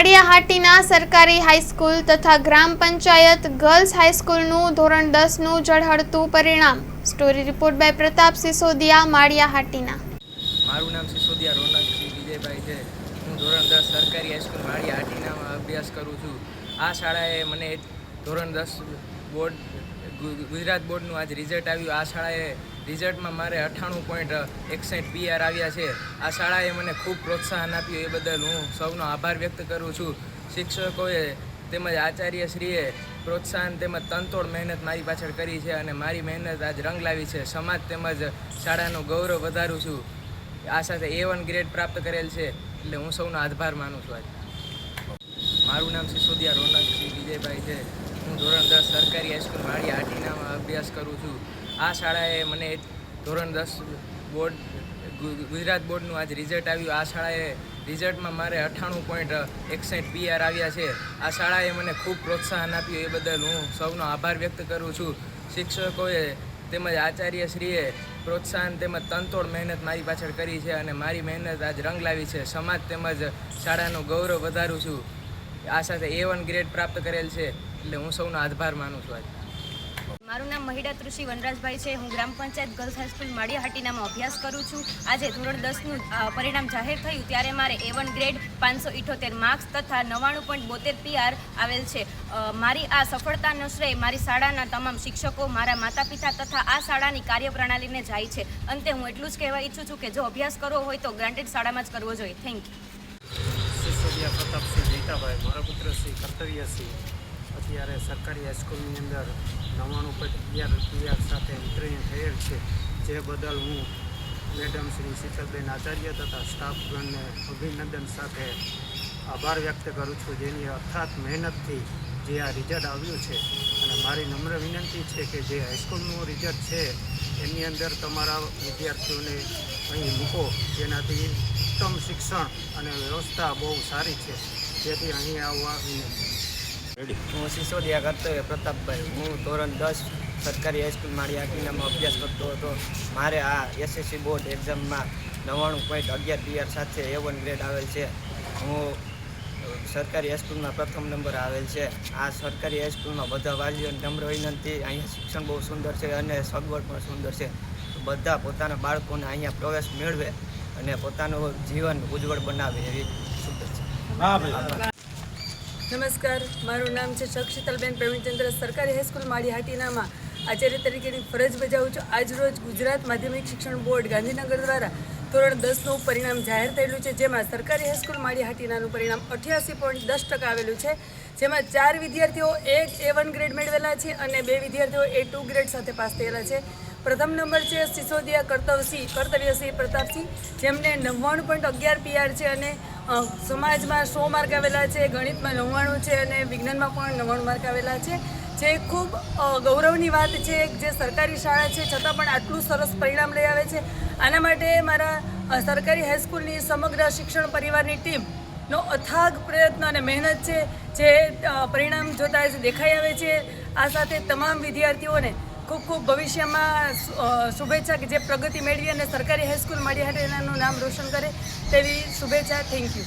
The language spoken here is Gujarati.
માળિયાહાટીના સરકારી હાઈસ્કૂલ તથા ગ્રામ પંચાયત ગર્લ્સ હાઈસ્કૂલનું ધોરણ 10નું ઝળહળતું પરિણામ। Story report by Pratap Sisodia, Maliya Hatina. મારું નામ સિસોદિયા રોનકસિંહ વિજયભાઈ છે। હું ધોરણ 10 સરકારી હાઈસ્કૂલ માળિયાહાટીનામાં અભ્યાસ કરું છું। આ શાળાએ મને ધોરણ 10 બોર્ડ ગુજરાત બોર્ડનું આજ રિઝલ્ટ આવ્યું। આ શાળાએ રિઝલ્ટમાં મારે 98.61 PR આવ્યા છે। આ શાળાએ મને ખૂબ પ્રોત્સાહન આપ્યું, એ બદલ હું સૌનો આભાર વ્યક્ત કરું છું। શિક્ષકોએ તેમજ આચાર્યશ્રીએ પ્રોત્સાહન તેમજ તનતોડ મહેનત મારી પાછળ કરી છે અને મારી મહેનત આજ રંગ લાવી છે। સમાજ તેમજ શાળાનું ગૌરવ વધારું છું। આ સાથે A1 ગ્રેડ પ્રાપ્ત કરેલ છે, એટલે હું સૌનો આભાર માનું છું। આજ મારું નામ સિસોદિયા રોનકસિંહ વિજયભાઈ છે। હું ધોરણ 10 સરકારી હાઈસ્કૂલ માળિયાહાટીનામાં અભ્યાસ કરું છું। આ શાળાએ મને ધોરણ 10 બોર્ડ ગુજરાત બોર્ડનું આજ રિઝલ્ટ આવ્યું। આ શાળાએ રિઝલ્ટમાં મારે 98.61 PR આવ્યા છે। આ શાળાએ મને ખૂબ પ્રોત્સાહન આપ્યું, એ બદલ હું સૌનો આભાર વ્યક્ત કરું છું। શિક્ષકોએ તેમજ આચાર્યશ્રીએ પ્રોત્સાહન તેમજ તનતોડ મહેનત મારી પાછળ કરી છે અને મારી મહેનત આજ રંગ લાવી છે। સમાજ તેમજ શાળાનું ગૌરવ વધારું છું। આ સાથે A1 ગ્રેડ પ્રાપ્ત કરેલ છે, એટલે હું સૌનો આભાર માનું છું। આજ મારું નામ મહિડા તૃષિ વનરાજભાઈ છે। હું ગ્રામ પંચાયત ગર્લ્સ હાઈસ્કૂલ માળિયાહાટીનામાં અભ્યાસ કરું છું। આજે ધોરણ 10નું પરિણામ જાહેર થયું ત્યારે મારે A1 ગ્રેડ 578 માર્ક્સ તથા 99.72 PR આવેલ છે। મારી આ સફળતાનો શ્રેય મારી શાળાના તમામ શિક્ષકો, મારા માતા પિતા તથા આ શાળાની કાર્યપ્રણાલીને જાય છે। અંતે હું એટલું જ કહેવા ઈચ્છું છું કે જો અભ્યાસ કરવો હોય તો ગ્રાન્ટેડ શાળામાં જ કરવો જોઈએ। Thank you. સિસોદિયા પ્રતાપસિંહ જીતાભાઈ, મારા પુત્ર શ્રી કર્તવ્યસિંહ અત્યારે સરકારી હાઈસ્કૂલની અંદર 99.11 PR સાથે ઉત્તીર્ણ થયેલ છે, જે બદલ હું મેડમ શ્રી શીતલબેન આચાર્ય તથા સ્ટાફગણને અભિનંદન સાથે આભાર વ્યક્ત કરું છું, જેની અથાત મહેનતથી જે આ રિઝલ્ટ આવ્યું છે। અને મારી નમ્ર વિનંતી છે કે જે હાઈસ્કૂલનું રિઝલ્ટ છે એની અંદર તમારા વિદ્યાર્થીઓને અહીં મૂકો, જેનાથી ઉત્તમ શિક્ષણ અને વ્યવસ્થા બહુ સારી છે, જેથી અહીં આવવા વિનંતી। હું સિસોદિયા કર્તવ્ય પ્રતાપભાઈ, હું ધોરણ 10 સરકારી હાઈસ્કૂલ માળિયાહાટીનામાં અભ્યાસ કરતો હતો। મારે આ SSC બોર્ડ એક્ઝામમાં 99.11 PR સાથે A1 ગ્રેડ આવેલ છે। હું સરકારી હાઈસ્કૂલમાં પ્રથમ નંબર આવેલ છે। આ સરકારી હાઈસ્કૂલમાં બધા વાલીઓને નમ્ર વિનંતી, અહીંયા શિક્ષણ બહુ સુંદર છે અને સગવડ પણ સુંદર છે। બધા પોતાના બાળકોને અહીંયા પ્રવેશ મેળવે અને પોતાનું જીવન ઉજ્જવળ બનાવે એવી શુભેચ્છા। નમસ્કાર, મારું નામ છે શીતલબેન પ્રવીણચંદ્ર, સરકારી હાઈસ્કૂલ માળિયાહાટીનામાં આચાર્ય તરીકેની ફરજ બજાવું છું। આજરોજ ગુજરાત માધ્યમિક શિક્ષણ બોર્ડ ગાંધીનગર દ્વારા ધોરણ 10નું પરિણામ જાહેર થયેલું છે, જેમાં સરકારી હાઈસ્કૂલ માળિયાહાટીનાનું પરિણામ 88.10% આવેલું છે, જેમાં 4 વિદ્યાર્થીઓ A1 ગ્રેડ મેળવેલા છે અને 2 વિદ્યાર્થીઓ A2 ગ્રેડ સાથે પાસ થયેલા છે। પ્રથમ નંબર છે સિસોદિયા કર્તવ્યસિંહ પ્રતાપસિંહ, જેમને 99.11 PR છે અને સમાજમાં 100 માર્ક આવેલા છે, ગણિતમાં 99 છે અને વિજ્ઞાનમાં પણ 99 માર્ક આવેલા છે, જે ખૂબ ગૌરવની વાત છે। જે સરકારી શાળા છે છતાં પણ આટલું સરસ પરિણામ લઈ આવે છે, આના માટે મારા સરકારી હાઈસ્કૂલની સમગ્ર શિક્ષણ પરિવારની ટીમનો અથાગ પ્રયત્ન અને મહેનત છે, જે પરિણામ જોતા જ દેખાઈ આવે છે। આ સાથે તમામ વિદ્યાર્થીઓને ખૂબ ખૂબ ભવિષ્યમાં શુભેચ્છા કે જે પ્રગતિ મેળવી અને સરકારી હાઈસ્કૂલ માળિયાહાટીનાનું નામ રોશન કરે તેવી શુભેચ્છા। Thank you.